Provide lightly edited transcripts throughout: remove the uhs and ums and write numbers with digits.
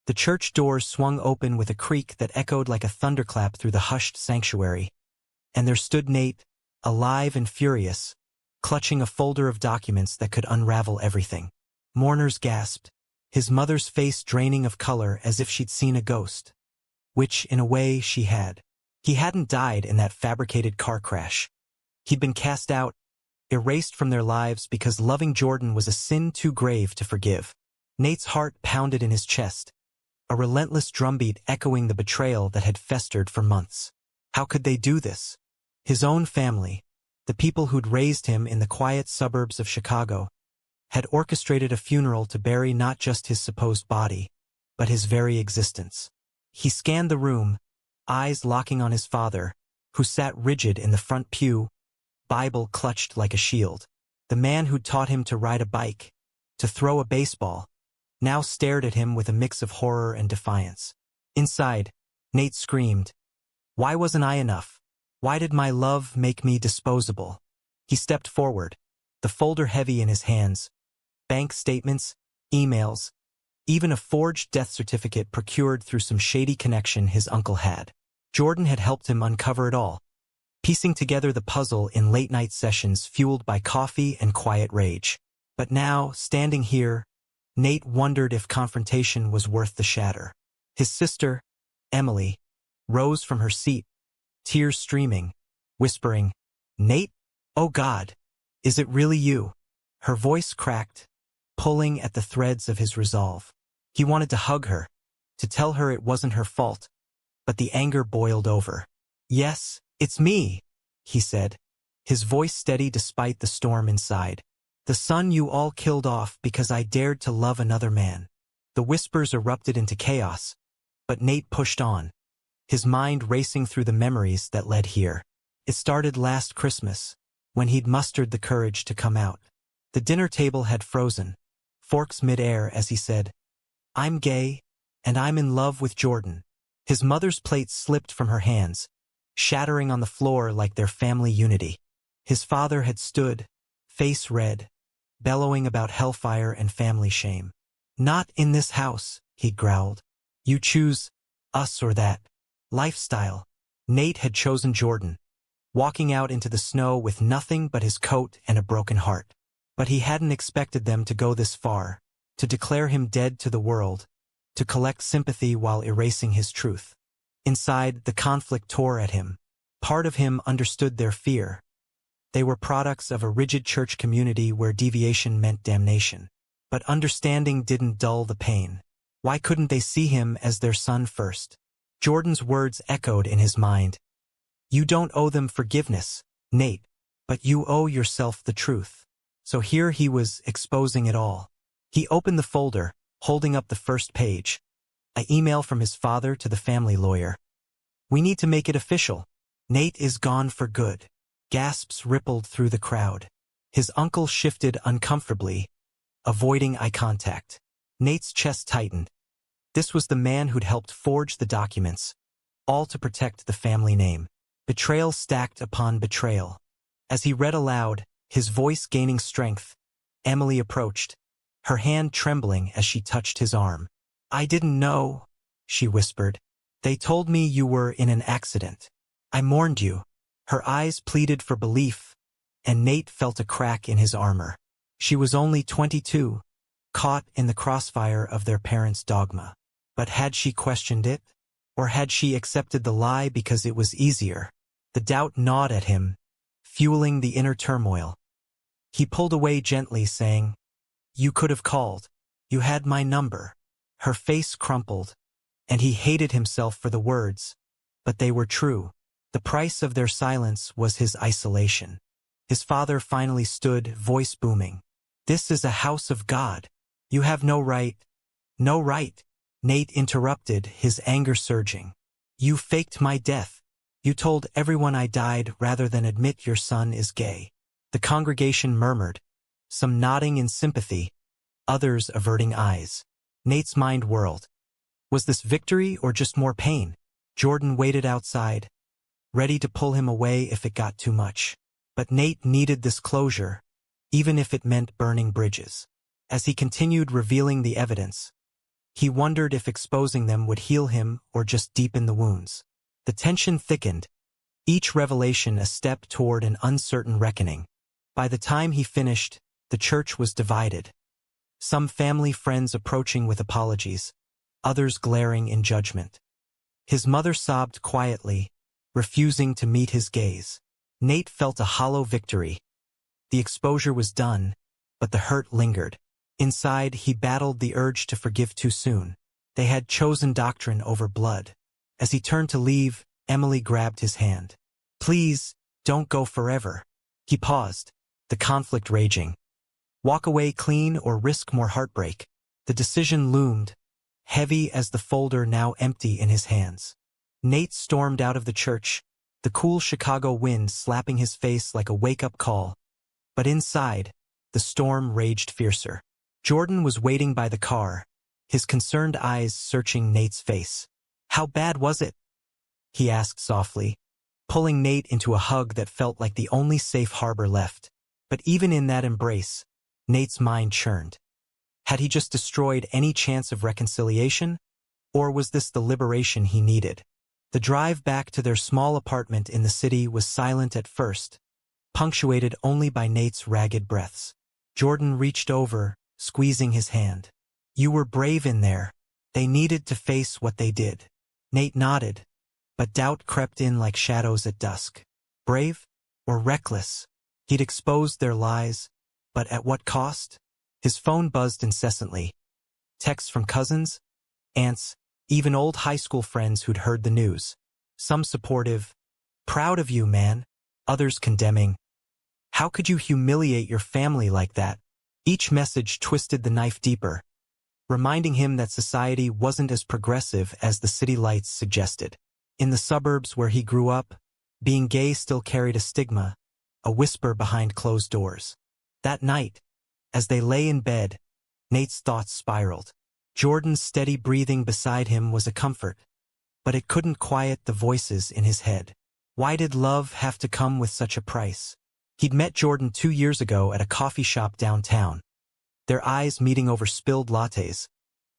The church doors swung open with a creak that echoed like a thunderclap through the hushed sanctuary, and there stood Nate, alive and furious, clutching a folder of documents that could unravel everything. Mourners gasped, his mother's face draining of color as if she'd seen a ghost. Which, in a way, she had. He hadn't died in that fabricated car crash. He'd been cast out, erased from their lives because loving Jordan was a sin too grave to forgive. Nate's heart pounded in his chest, a relentless drumbeat echoing the betrayal that had festered for months. How could they do this? His own family, the people who'd raised him in the quiet suburbs of Chicago, had orchestrated a funeral to bury not just his supposed body, but his very existence. He scanned the room, eyes locking on his father, who sat rigid in the front pew, Bible clutched like a shield. The man who'd taught him to ride a bike, to throw a baseball, now stared at him with a mix of horror and defiance. Inside, Nate screamed, "Why wasn't I enough? Why did my love make me disposable?" He stepped forward, the folder heavy in his hands. Bank statements, emails, even a forged death certificate procured through some shady connection his uncle had. Jordan had helped him uncover it all, piecing together the puzzle in late-night sessions fueled by coffee and quiet rage. But now, standing here, Nate wondered if confrontation was worth the shatter. His sister, Emily, rose from her seat, tears streaming, whispering, "Nate? Oh God, is it really you?" Her voice cracked, pulling at the threads of his resolve. He wanted to hug her, to tell her it wasn't her fault, but the anger boiled over. "Yes, it's me," he said, his voice steady despite the storm inside. "The son you all killed off because I dared to love another man." The whispers erupted into chaos, but Nate pushed on, his mind racing through the memories that led here. It started last Christmas, when he'd mustered the courage to come out. The dinner table had frozen, forks mid-air as he said, "I'm gay, and I'm in love with Jordan." His mother's plate slipped from her hands, shattering on the floor like their family unity. His father had stood, face red, bellowing about hellfire and family shame. "Not in this house," he'd growled. "You choose us or that lifestyle." Nate had chosen Jordan, walking out into the snow with nothing but his coat and a broken heart. But he hadn't expected them to go this far, to declare him dead to the world, to collect sympathy while erasing his truth. Inside, the conflict tore at him. Part of him understood their fear. They were products of a rigid church community where deviation meant damnation. But understanding didn't dull the pain. Why couldn't they see him as their son first? Jordan's words echoed in his mind. "You don't owe them forgiveness, Nate, but you owe yourself the truth." So here he was exposing it all. He opened the folder, holding up the first page. An email from his father to the family lawyer. "We need to make it official. Nate is gone for good." Gasps rippled through the crowd. His uncle shifted uncomfortably, avoiding eye contact. Nate's chest tightened. This was the man who'd helped forge the documents, all to protect the family name. Betrayal stacked upon betrayal. As he read aloud, his voice gaining strength, Emily approached, her hand trembling as she touched his arm. "I didn't know," she whispered. "They told me you were in an accident. I mourned you." Her eyes pleaded for belief, and Nate felt a crack in his armor. She was only 22, caught in the crossfire of their parents' dogma. But had she questioned it? Or had she accepted the lie because it was easier? The doubt gnawed at him, fueling the inner turmoil. He pulled away gently, saying, "You could have called. You had my number." Her face crumpled, and he hated himself for the words, but they were true. The price of their silence was his isolation. His father finally stood, voice booming. "This is a house of God. You have no right." "No right," Nate interrupted, his anger surging. "You faked my death. You told everyone I died rather than admit your son is gay." The congregation murmured, some nodding in sympathy, others averting eyes. Nate's mind whirled. Was this victory or just more pain? Jordan waited outside, ready to pull him away if it got too much. But Nate needed this closure, even if it meant burning bridges. As he continued revealing the evidence, He wondered if exposing them would heal him or just deepen the wounds. The tension thickened, each revelation a step toward an uncertain reckoning. By the time he finished, the church was divided. Some family friends approaching with apologies, others glaring in judgment. His mother sobbed quietly, refusing to meet his gaze. Nate felt a hollow victory. The exposure was done, but the hurt lingered. Inside, he battled the urge to forgive too soon. They had chosen doctrine over blood. As he turned to leave, Emily grabbed his hand. "Please, don't go forever." He paused, the conflict raging. Walk away clean or risk more heartbreak. The decision loomed, heavy as the folder now empty in his hands. Nate stormed out of the church, the cool Chicago wind slapping his face like a wake-up call. But inside, the storm raged fiercer. Jordan was waiting by the car, his concerned eyes searching Nate's face. "How bad was it?" he asked softly, pulling Nate into a hug that felt like the only safe harbor left. But even in that embrace, Nate's mind churned. Had he just destroyed any chance of reconciliation? Or was this the liberation he needed? The drive back to their small apartment in the city was silent at first, punctuated only by Nate's ragged breaths. Jordan reached over, squeezing his hand. "You were brave in there. They needed to face what they did." Nate nodded, but doubt crept in like shadows at dusk. Brave or reckless? He'd exposed their lies, but at what cost? His phone buzzed incessantly. Texts from cousins, aunts, even old high school friends who'd heard the news. Some supportive, "Proud of you, man." Others condemning, "How could you humiliate your family like that?" Each message twisted the knife deeper, reminding him that society wasn't as progressive as the city lights suggested. In the suburbs where he grew up, being gay still carried a stigma, a whisper behind closed doors. That night, as they lay in bed, Nate's thoughts spiraled. Jordan's steady breathing beside him was a comfort, but it couldn't quiet the voices in his head. Why did love have to come with such a price? He'd met Jordan 2 years ago at a coffee shop downtown, their eyes meeting over spilled lattes,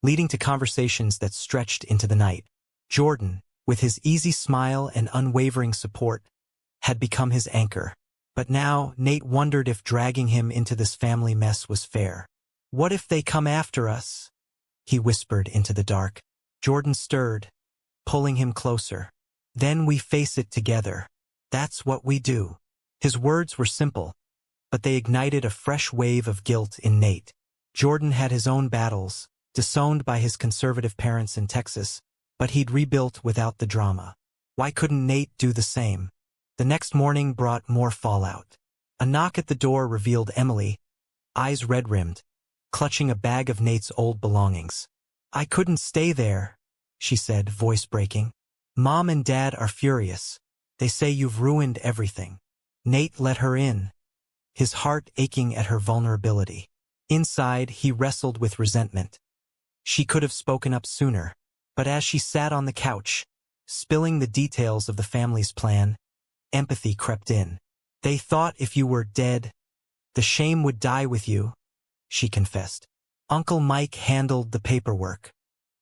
leading to conversations that stretched into the night. Jordan, with his easy smile and unwavering support, had become his anchor. But now, Nate wondered if dragging him into this family mess was fair. "What if they come after us?" he whispered into the dark. Jordan stirred, pulling him closer. "Then we face it together. That's what we do." His words were simple, but they ignited a fresh wave of guilt in Nate. Jordan had his own battles, disowned by his conservative parents in Texas, but he'd rebuilt without the drama. Why couldn't Nate do the same? The next morning brought more fallout. A knock at the door revealed Emily, eyes red-rimmed, clutching a bag of Nate's old belongings. "I couldn't stay there," she said, voice breaking. "Mom and Dad are furious. They say you've ruined everything." Nate let her in, his heart aching at her vulnerability. Inside, he wrestled with resentment. She could have spoken up sooner, but as she sat on the couch, spilling the details of the family's plan, empathy crept in. "They thought if you were dead, the shame would die with you," she confessed. "Uncle Mike handled the paperwork.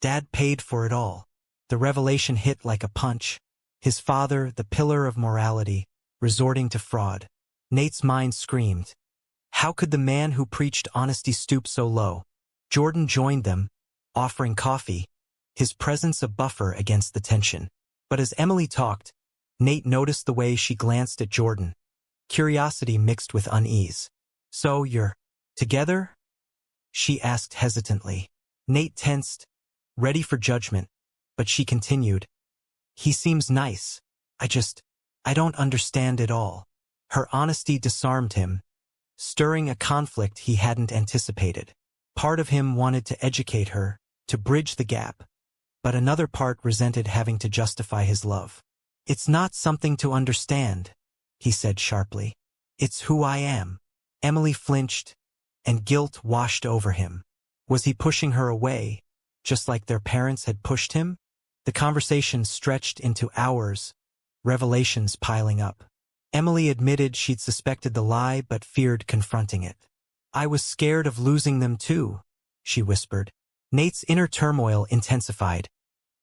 Dad paid for it all." The revelation hit like a punch. His father, the pillar of morality, resorting to fraud. Nate's mind screamed. How could the man who preached honesty stoop so low? Jordan joined them, offering coffee, his presence a buffer against the tension. But as Emily talked, Nate noticed the way she glanced at Jordan, curiosity mixed with unease. "So you're together?" she asked hesitantly. Nate tensed, ready for judgment, but she continued. "He seems nice. I don't understand it all." Her honesty disarmed him, stirring a conflict he hadn't anticipated. Part of him wanted to educate her, to bridge the gap, but another part resented having to justify his love. "It's not something to understand," he said sharply. "It's who I am." Emily flinched, and guilt washed over him. Was he pushing her away, just like their parents had pushed him? The conversation stretched into hours, revelations piling up. Emily admitted she'd suspected the lie but feared confronting it. "I was scared of losing them too," she whispered. Nate's inner turmoil intensified.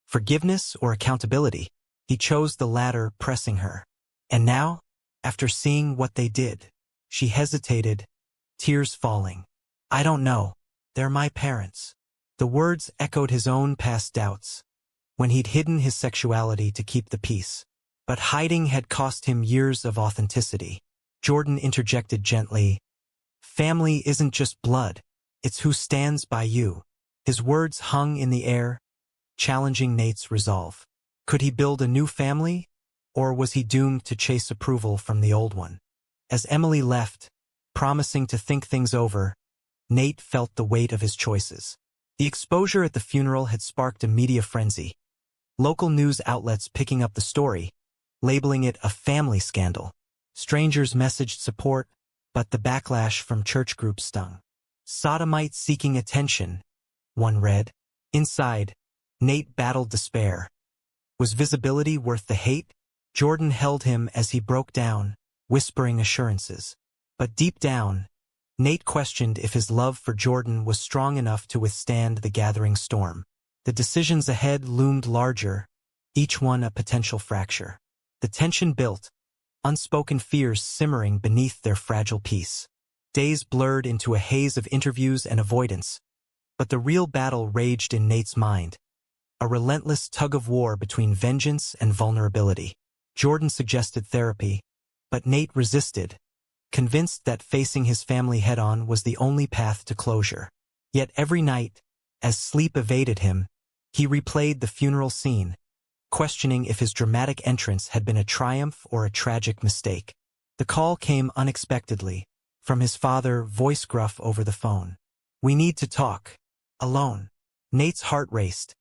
Forgiveness or accountability? He chose the latter, pressing her. And now, after seeing what they did, she hesitated, tears falling. I don't know. They're my parents. The words echoed his own past doubts, when he'd hidden his sexuality to keep the peace. But hiding had cost him years of authenticity. Jordan interjected gently, family isn't just blood, it's who stands by you. His words hung in the air, challenging Nate's resolve. Could he build a new family, or was he doomed to chase approval from the old one? As Emily left, promising to think things over, Nate felt the weight of his choices. The exposure at the funeral had sparked a media frenzy. Local news outlets picking up the story, labeling it a family scandal. Strangers messaged support, but the backlash from church groups stung. Sodomites seeking attention, one read. Inside, Nate battled despair. Was visibility worth the hate? Jordan held him as he broke down, whispering assurances. But deep down, Nate questioned if his love for Jordan was strong enough to withstand the gathering storm. The decisions ahead loomed larger, each one a potential fracture. The tension built, unspoken fears simmering beneath their fragile peace. Days blurred into a haze of interviews and avoidance, but the real battle raged in Nate's mind, a relentless tug-of-war between vengeance and vulnerability. Jordan suggested therapy, but Nate resisted, convinced that facing his family head-on was the only path to closure. Yet every night, as sleep evaded him, he replayed the funeral scene, questioning if his dramatic entrance had been a triumph or a tragic mistake. The call came unexpectedly, from his father, voice gruff over the phone. We need to talk. Alone. Nate's heart raced.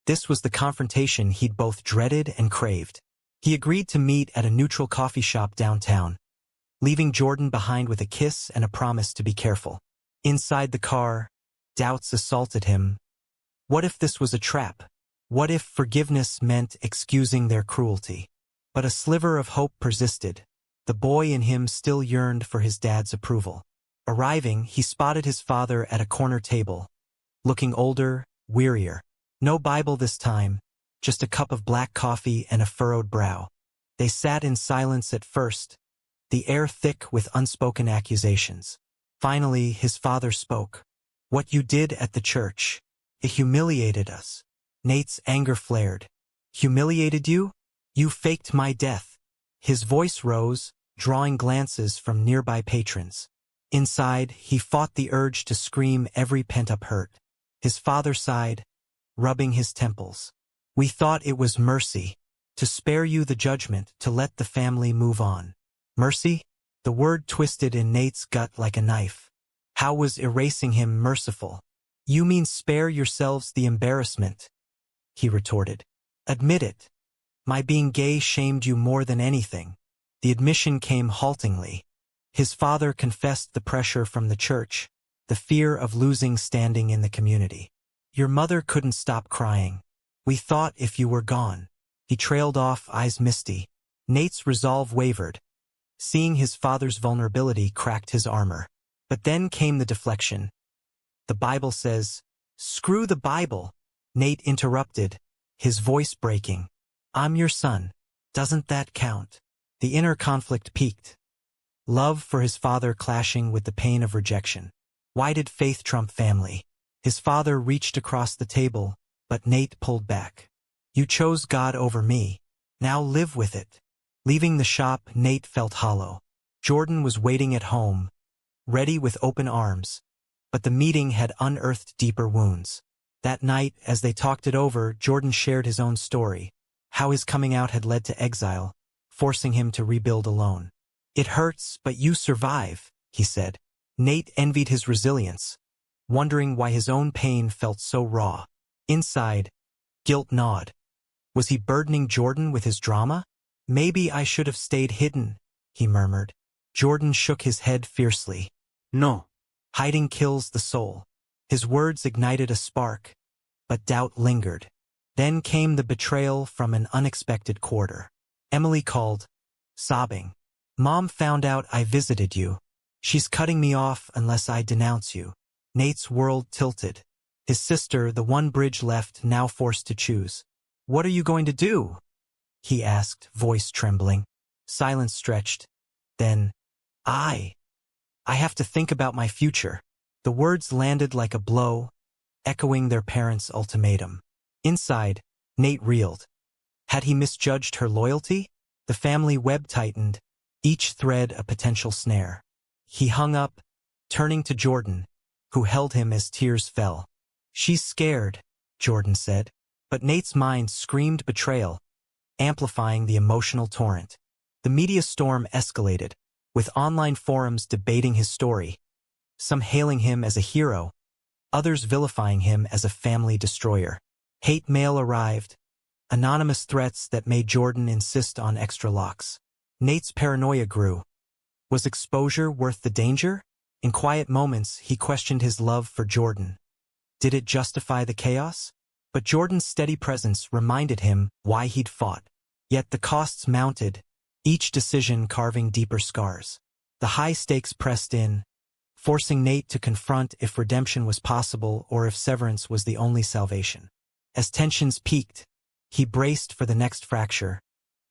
This was the confrontation he'd both dreaded and craved. He agreed to meet at a neutral coffee shop downtown, leaving Jordan behind with a kiss and a promise to be careful. Inside the car, doubts assaulted him. What if this was a trap? What if forgiveness meant excusing their cruelty? But a sliver of hope persisted. The boy in him still yearned for his dad's approval. Arriving, he spotted his father at a corner table, looking older, wearier. No Bible this time, just a cup of black coffee and a furrowed brow. They sat in silence at first, the air thick with unspoken accusations. Finally, his father spoke. What you did at the church, it humiliated us. Nate's anger flared. Humiliated you? You faked my death. His voice rose, drawing glances from nearby patrons. Inside, he fought the urge to scream every pent-up hurt. His father sighed, rubbing his temples. We thought it was mercy, to spare you the judgment, to let the family move on. Mercy? The word twisted in Nate's gut like a knife. How was erasing him merciful? You mean spare yourselves the embarrassment, he retorted. Admit it. My being gay shamed you more than anything. The admission came haltingly. His father confessed the pressure from the church, the fear of losing standing in the community. Your mother couldn't stop crying. We thought if you were gone. He trailed off, eyes misty. Nate's resolve wavered. Seeing his father's vulnerability cracked his armor. But then came the deflection. The Bible says, screw the Bible. Nate interrupted, his voice breaking. I'm your son. Doesn't that count? The inner conflict peaked. Love for his father clashing with the pain of rejection. Why did faith trump family? His father reached across the table, but Nate pulled back. You chose God over me. Now live with it. Leaving the shop, Nate felt hollow. Jordan was waiting at home, ready with open arms, but the meeting had unearthed deeper wounds. That night, as they talked it over, Jordan shared his own story, how his coming out had led to exile, forcing him to rebuild alone. It hurts, but you survive, he said. Nate envied his resilience, wondering why his own pain felt so raw. Inside, guilt gnawed. Was he burdening Jordan with his drama? Maybe I should have stayed hidden, he murmured. Jordan shook his head fiercely. No. Hiding kills the soul. His words ignited a spark, but doubt lingered. Then came the betrayal from an unexpected quarter. Emily called, sobbing. Mom found out I visited you. She's cutting me off unless I denounce you. Nate's world tilted. His sister, the one bridge left, now forced to choose. "What are you going to do?" he asked, voice trembling. Silence stretched. Then, I have to think about my future." The words landed like a blow, echoing their parents' ultimatum. Inside, Nate reeled. Had he misjudged her loyalty? The family web tightened, each thread a potential snare. He hung up, turning to Jordan, who held him as tears fell. "She's scared," Jordan said. But Nate's mind screamed betrayal, amplifying the emotional torrent. The media storm escalated, with online forums debating his story, some hailing him as a hero, others vilifying him as a family destroyer. Hate mail arrived, anonymous threats that made Jordan insist on extra locks. Nate's paranoia grew. Was exposure worth the danger? In quiet moments, he questioned his love for Jordan. Did it justify the chaos? But Jordan's steady presence reminded him why he'd fought. Yet the costs mounted, each decision carving deeper scars. The high stakes pressed in, forcing Nate to confront if redemption was possible or if severance was the only salvation. As tensions peaked, he braced for the next fracture,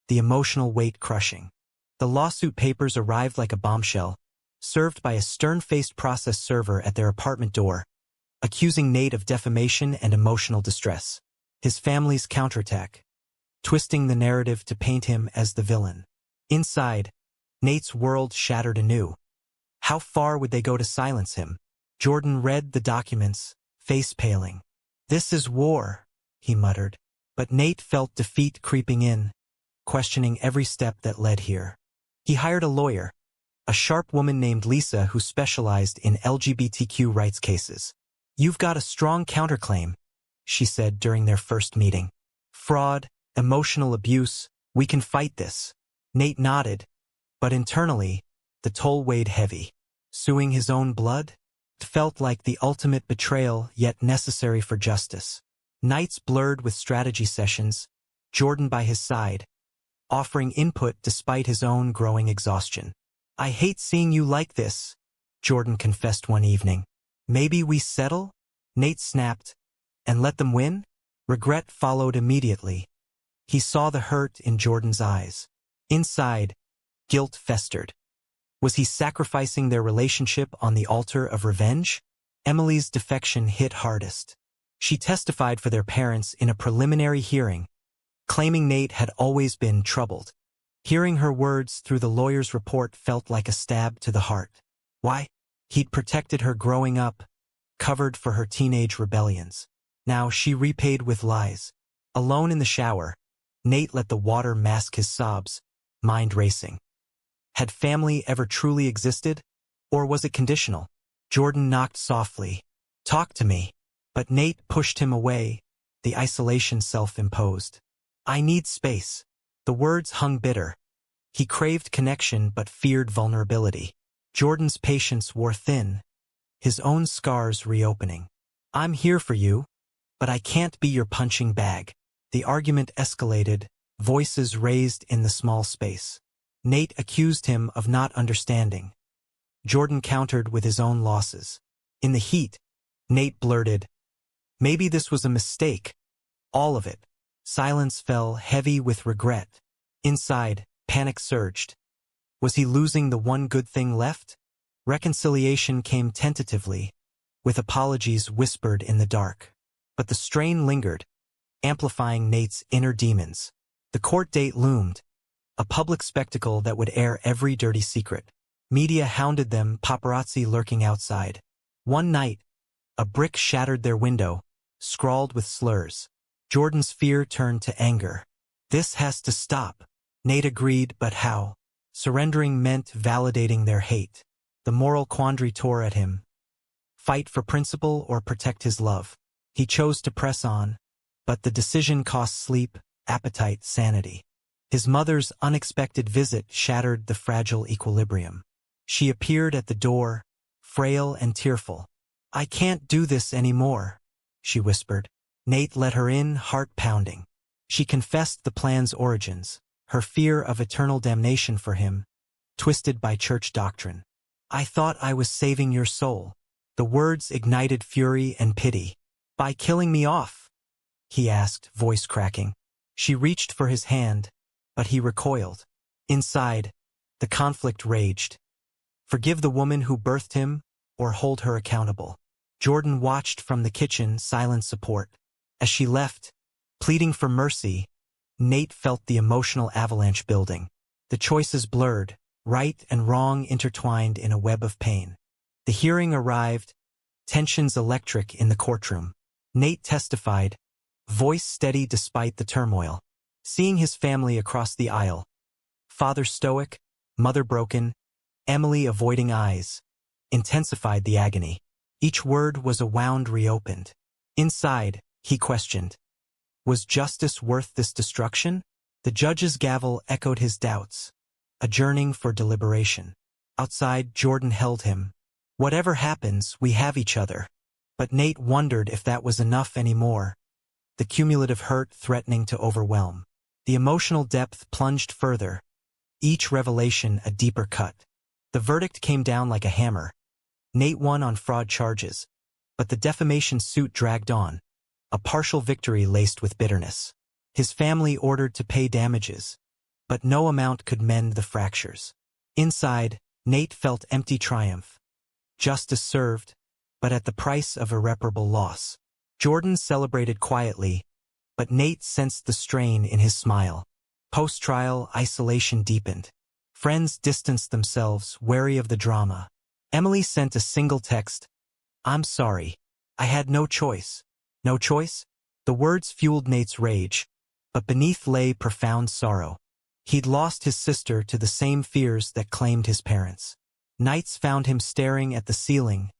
the emotional weight crushing. The lawsuit papers arrived like a bombshell, served by a stern-faced process server at their apartment door, accusing Nate of defamation and emotional distress. His family's counterattack, twisting the narrative to paint him as the villain. Inside, Nate's world shattered anew. How far would they go to silence him? Jordan read the documents, face paling. "This is war," he muttered. But Nate felt defeat creeping in, questioning every step that led here. He hired a lawyer, a sharp woman named Lisa who specialized in LGBTQ rights cases. "You've got a strong counterclaim," she said during their first meeting. "Fraud, emotional abuse, we can fight this." Nate nodded, but internally, the toll weighed heavy. Suing his own blood? It felt like the ultimate betrayal, yet necessary for justice. Nights blurred with strategy sessions, Jordan by his side, offering input despite his own growing exhaustion. "I hate seeing you like this," Jordan confessed one evening. "Maybe we settle?" Nate snapped. "And let them win?" Regret followed immediately. He saw the hurt in Jordan's eyes. Inside, guilt festered. Was he sacrificing their relationship on the altar of revenge? Emily's defection hit hardest. She testified for their parents in a preliminary hearing, claiming Nate had always been troubled. Hearing her words through the lawyer's report felt like a stab to the heart. Why? He'd protected her growing up, covered for her teenage rebellions. Now she repaid with lies. Alone in the shower, Nate let the water mask his sobs, mind racing. Had family ever truly existed? Or was it conditional? Jordan knocked softly. "Talk to me." But Nate pushed him away, the isolation self-imposed. "I need space." The words hung bitter. He craved connection but feared vulnerability. Jordan's patience wore thin, his own scars reopening. "I'm here for you, but I can't be your punching bag." The argument escalated, voices raised in the small space. Nate accused him of not understanding. Jordan countered with his own losses. In the heat, Nate blurted, "Maybe this was a mistake. All of it." Silence fell heavy with regret. Inside, panic surged. Was he losing the one good thing left? Reconciliation came tentatively, with apologies whispered in the dark. But the strain lingered, amplifying Nate's inner demons. The court date loomed, a public spectacle that would air every dirty secret. Media hounded them, paparazzi lurking outside. One night, a brick shattered their window, scrawled with slurs. Jordan's fear turned to anger. "This has to stop." Nate agreed, but how? Surrendering meant validating their hate. The moral quandary tore at him. Fight for principle or protect his love? He chose to press on, but the decision cost sleep, appetite, sanity. His mother's unexpected visit shattered the fragile equilibrium. She appeared at the door, frail and tearful. "I can't do this anymore," she whispered. Nate let her in, heart pounding. She confessed the plan's origins, her fear of eternal damnation for him, twisted by church doctrine. "I thought I was saving your soul." The words ignited fury and pity. By killing me off? He asked, voice cracking. She reached for his hand, but he recoiled. Inside, the conflict raged. Forgive the woman who birthed him, or hold her accountable. Jordan watched from the kitchen, silent support. As she left, pleading for mercy, Nate felt the emotional avalanche building. The choices blurred, right and wrong intertwined in a web of pain. The hearing arrived, tensions electric in the courtroom. Nate testified, voice steady despite the turmoil. Seeing his family across the aisle, father stoic, mother broken, Emily avoiding eyes, intensified the agony. Each word was a wound reopened. Inside, he questioned, was justice worth this destruction? The judge's gavel echoed his doubts, adjourning for deliberation. Outside, Jordan held him. Whatever happens, we have each other. But Nate wondered if that was enough anymore, the cumulative hurt threatening to overwhelm. The emotional depth plunged further, each revelation a deeper cut. The verdict came down like a hammer. Nate won on fraud charges, but the defamation suit dragged on, a partial victory laced with bitterness. His family ordered to pay damages, but no amount could mend the fractures. Inside, Nate felt empty triumph. Justice served, but at the price of irreparable loss. Jordan celebrated quietly, but Nate sensed the strain in his smile. Post-trial, isolation deepened. Friends distanced themselves, wary of the drama. Emily sent a single text, "I'm sorry. I had no choice." No choice? The words fueled Nate's rage, but beneath lay profound sorrow. He'd lost his sister to the same fears that claimed his parents. Nights found him staring at the ceiling,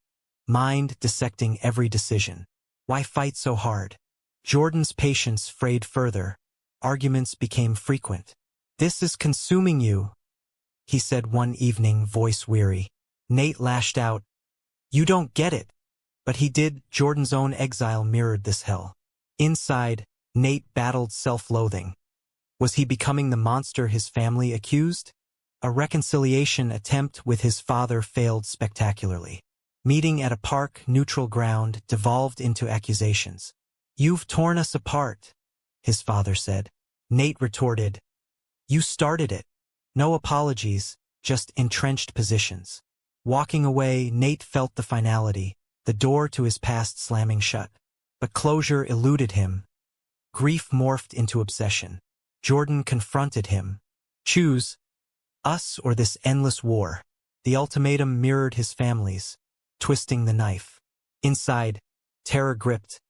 mind dissecting every decision. Why fight so hard? Jordan's patience frayed further. Arguments became frequent. "This is consuming you," he said one evening, voice weary. Nate lashed out, "You don't get it." But he did. Jordan's own exile mirrored this hell. Inside, Nate battled self-loathing. Was he becoming the monster his family accused? A reconciliation attempt with his father failed spectacularly. Meeting at a park, neutral ground, devolved into accusations. "You've torn us apart," his father said. Nate retorted, "You started it." No apologies, just entrenched positions. Walking away, Nate felt the finality, the door to his past slamming shut. But closure eluded him. Grief morphed into obsession. Jordan confronted him. "Choose, us or this endless war." The ultimatum mirrored his family's, twisting the knife. Inside, terror gripped.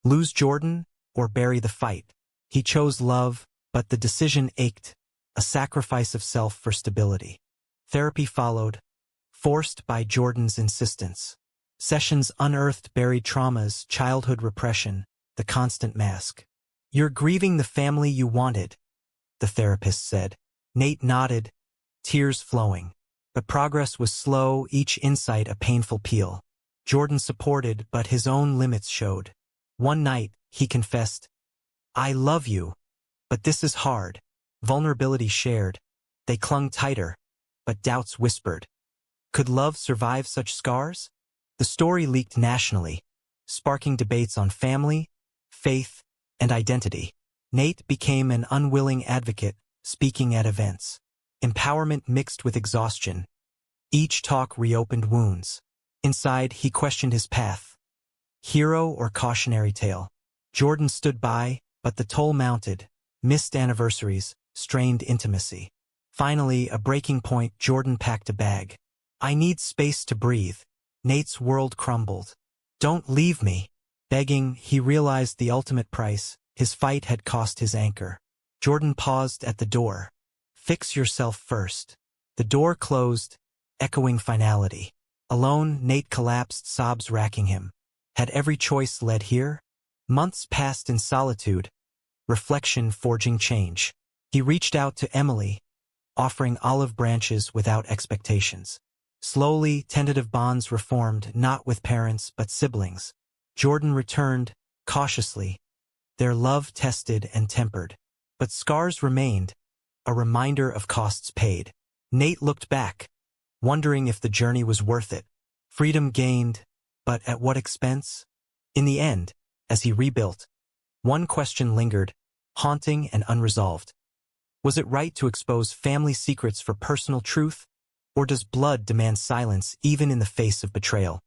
Lose Jordan or bury the fight? He chose love, but the decision ached, a sacrifice of self for stability. Therapy followed, forced by Jordan's insistence. Sessions unearthed buried traumas, childhood repression, the constant mask. "You're grieving the family you wanted," the therapist said. Nate nodded, tears flowing. But progress was slow, each insight a painful peel. Jordan supported, but his own limits showed. One night, he confessed, "I love you, but this is hard." Vulnerability shared. They clung tighter, but doubts whispered. Could love survive such scars? The story leaked nationally, sparking debates on family, faith, and identity. Nate became an unwilling advocate, speaking at events. Empowerment mixed with exhaustion. Each talk reopened wounds. Inside, he questioned his path. Hero or cautionary tale? Jordan stood by, but the toll mounted. Missed anniversaries, strained intimacy. Finally, a breaking point, Jordan packed a bag. "I need space to breathe." Nate's world crumbled. "Don't leave me." Begging, he realized the ultimate price. His fight had cost his anchor. Jordan paused at the door. "Fix yourself first." The door closed, echoing finality. Alone, Nate collapsed, sobs racking him. Had every choice led here? Months passed in solitude, reflection forging change. He reached out to Emily, offering olive branches without expectations. Slowly, tentative bonds reformed, not with parents but siblings. Jordan returned, cautiously, their love tested and tempered. But scars remained, a reminder of costs paid. Nate looked back, wondering if the journey was worth it. Freedom gained, but at what expense? In the end, as he rebuilt, one question lingered, haunting and unresolved. Was it right to expose family secrets for personal truth, or does blood demand silence even in the face of betrayal?